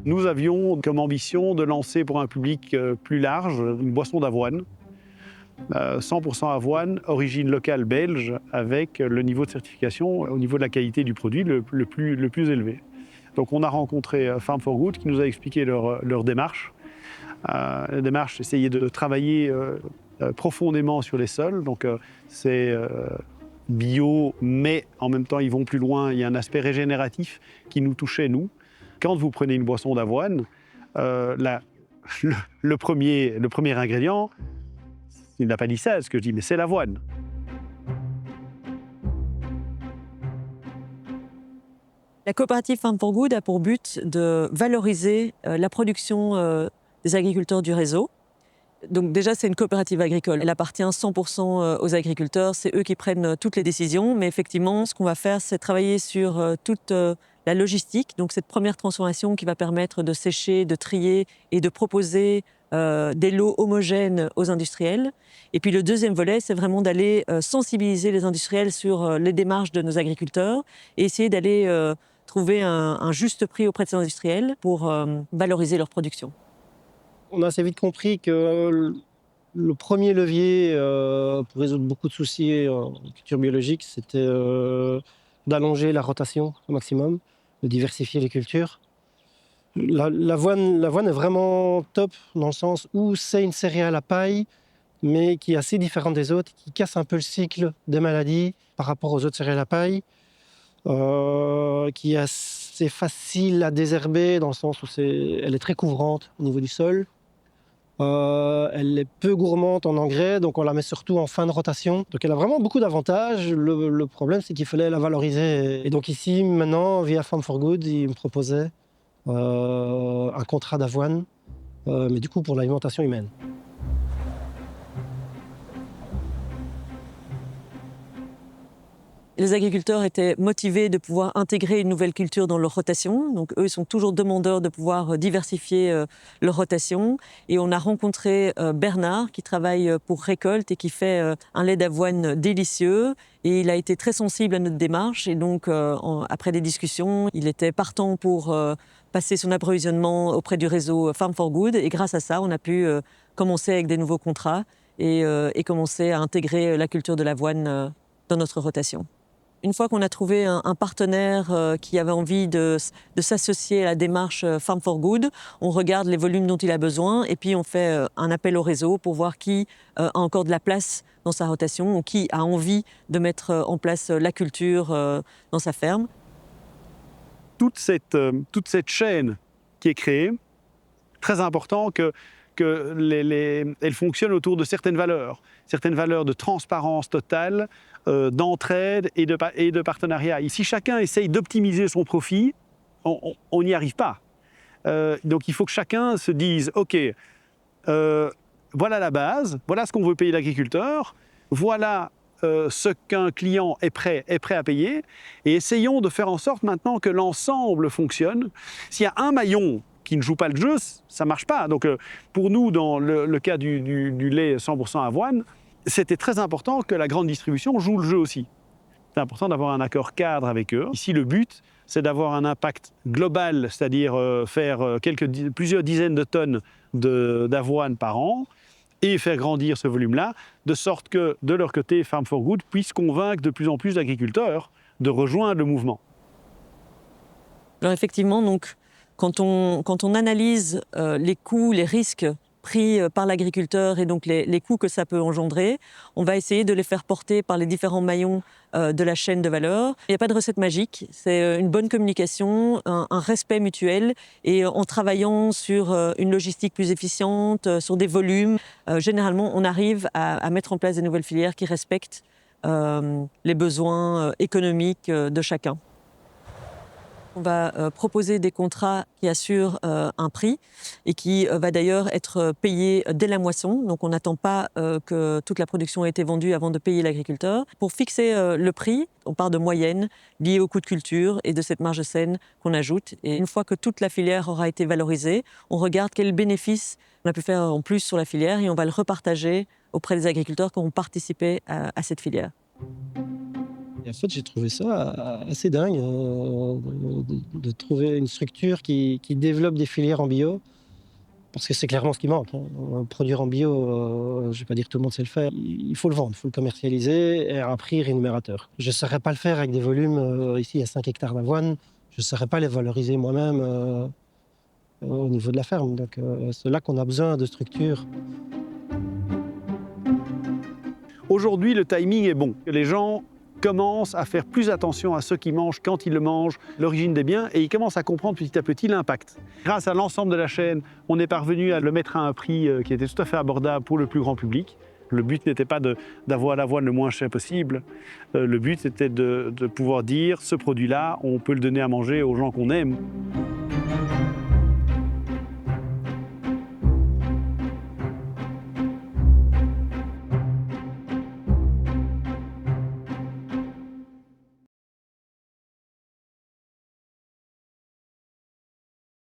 Nous avions comme ambition de lancer pour un public plus large une boisson d'avoine, 100% avoine, origine locale belge, avec le niveau de certification au niveau de la qualité du produit le plus élevé. Donc on a rencontré Farm for Good qui nous a expliqué leur démarche. La démarche, essayer de travailler profondément sur les sols. Donc c'est bio, mais en même temps ils vont plus loin. Il y a un aspect régénératif qui nous touchait, nous. Quand vous prenez une boisson d'avoine, le premier ingrédient, il n'a pas dit ça, ce que je dis, mais c'est l'avoine. La coopérative Farm for Good a pour but de valoriser la production des agriculteurs du réseau. Donc déjà, c'est une coopérative agricole. Elle appartient 100% aux agriculteurs. C'est eux qui prennent toutes les décisions. Mais effectivement, ce qu'on va faire, c'est travailler sur toute la logistique. Donc cette première transformation qui va permettre de sécher, de trier et de proposer des lots homogènes aux industriels. Et puis le deuxième volet, c'est vraiment d'aller sensibiliser les industriels sur les démarches de nos agriculteurs et essayer d'aller trouver un juste prix auprès de ces industriels pour valoriser leur production. On a assez vite compris que le premier levier pour résoudre beaucoup de soucis en culture biologique, c'était d'allonger la rotation au maximum, de diversifier les cultures. L'avoine est vraiment top dans le sens où c'est une céréale à paille, mais qui est assez différente des autres, qui casse un peu le cycle des maladies par rapport aux autres céréales à paille, qui est assez facile à désherber dans le sens où elle est très couvrante au niveau du sol. Elle est peu gourmande en engrais, donc on la met surtout en fin de rotation. Donc elle a vraiment beaucoup d'avantages. Le problème, c'est qu'il fallait la valoriser. Et donc ici, maintenant, via Farm for Good, ils me proposaient un contrat d'avoine, mais du coup pour l'alimentation humaine. Les agriculteurs étaient motivés de pouvoir intégrer une nouvelle culture dans leur rotation. Donc eux, ils sont toujours demandeurs de pouvoir diversifier leur rotation. Et on a rencontré Bernard, qui travaille pour Récolte et qui fait un lait d'avoine délicieux. Et il a été très sensible à notre démarche. Et donc, après des discussions, il était partant pour passer son approvisionnement auprès du réseau Farm for Good. Et grâce à ça, on a pu commencer avec des nouveaux contrats et commencer à intégrer la culture de l'avoine dans notre rotation. Une fois qu'on a trouvé un partenaire qui avait envie de s'associer à la démarche Farm for Good, on regarde les volumes dont il a besoin et puis on fait un appel au réseau pour voir qui a encore de la place dans sa rotation ou qui a envie de mettre en place la culture dans sa ferme. Toute cette chaîne qui est créée, très important elle fonctionne autour de certaines valeurs de transparence totale, d'entraide et de partenariat. Ici, chacun essaye d'optimiser son profit, on n'y arrive pas. Donc il faut que chacun se dise, OK, voilà la base, voilà ce qu'on veut payer l'agriculteur, voilà ce qu'un client est prêt à payer, et essayons de faire en sorte maintenant que l'ensemble fonctionne. S'il y a un maillon qui ne joue pas le jeu, ça ne marche pas. Donc pour nous, dans le cas du lait 100% avoine, c'était très important que la grande distribution joue le jeu aussi. C'est important d'avoir un accord cadre avec eux. Ici, le but, c'est d'avoir un impact global, c'est-à-dire faire plusieurs dizaines de tonnes d'avoine par an et faire grandir ce volume-là, de sorte que, de leur côté, Farm for Good puisse convaincre de plus en plus d'agriculteurs de rejoindre le mouvement. Alors effectivement, donc, quand on analyse les coûts, les risques pris par l'agriculteur et donc les coûts que ça peut engendrer, on va essayer de les faire porter par les différents maillons de la chaîne de valeur. Il n'y a pas de recette magique, c'est une bonne communication, un respect mutuel et en travaillant sur une logistique plus efficiente, sur des volumes, généralement on arrive à mettre en place des nouvelles filières qui respectent les besoins économiques de chacun. On va proposer des contrats qui assurent un prix et qui va d'ailleurs être payé dès la moisson. Donc on n'attend pas que toute la production ait été vendue avant de payer l'agriculteur. Pour fixer le prix, on part de moyennes liées au coût de culture et de cette marge saine qu'on ajoute. Et une fois que toute la filière aura été valorisée, on regarde quels bénéfices on a pu faire en plus sur la filière et on va le repartager auprès des agriculteurs qui ont participé à cette filière. Et en fait, j'ai trouvé ça assez dingue de trouver une structure qui développe des filières en bio. Parce que c'est clairement ce qui manque, hein. Produire en bio, je ne vais pas dire que tout le monde sait le faire. Il faut le vendre, il faut le commercialiser et à un prix rémunérateur. Je ne saurais pas le faire avec des volumes, ici il y a 5 hectares d'avoine, je ne saurais pas les valoriser moi-même au niveau de la ferme. Donc c'est là qu'on a besoin de structures. Aujourd'hui, le timing est bon. Les gens commencent à faire plus attention à ce qu'ils mangent, quand ils le mangent, l'origine des biens, et ils commencent à comprendre petit à petit l'impact. Grâce à l'ensemble de la chaîne, on est parvenu à le mettre à un prix qui était tout à fait abordable pour le plus grand public. Le but n'était pas d'avoir l'avoine le moins cher possible. Le but était de pouvoir dire, ce produit-là, on peut le donner à manger aux gens qu'on aime.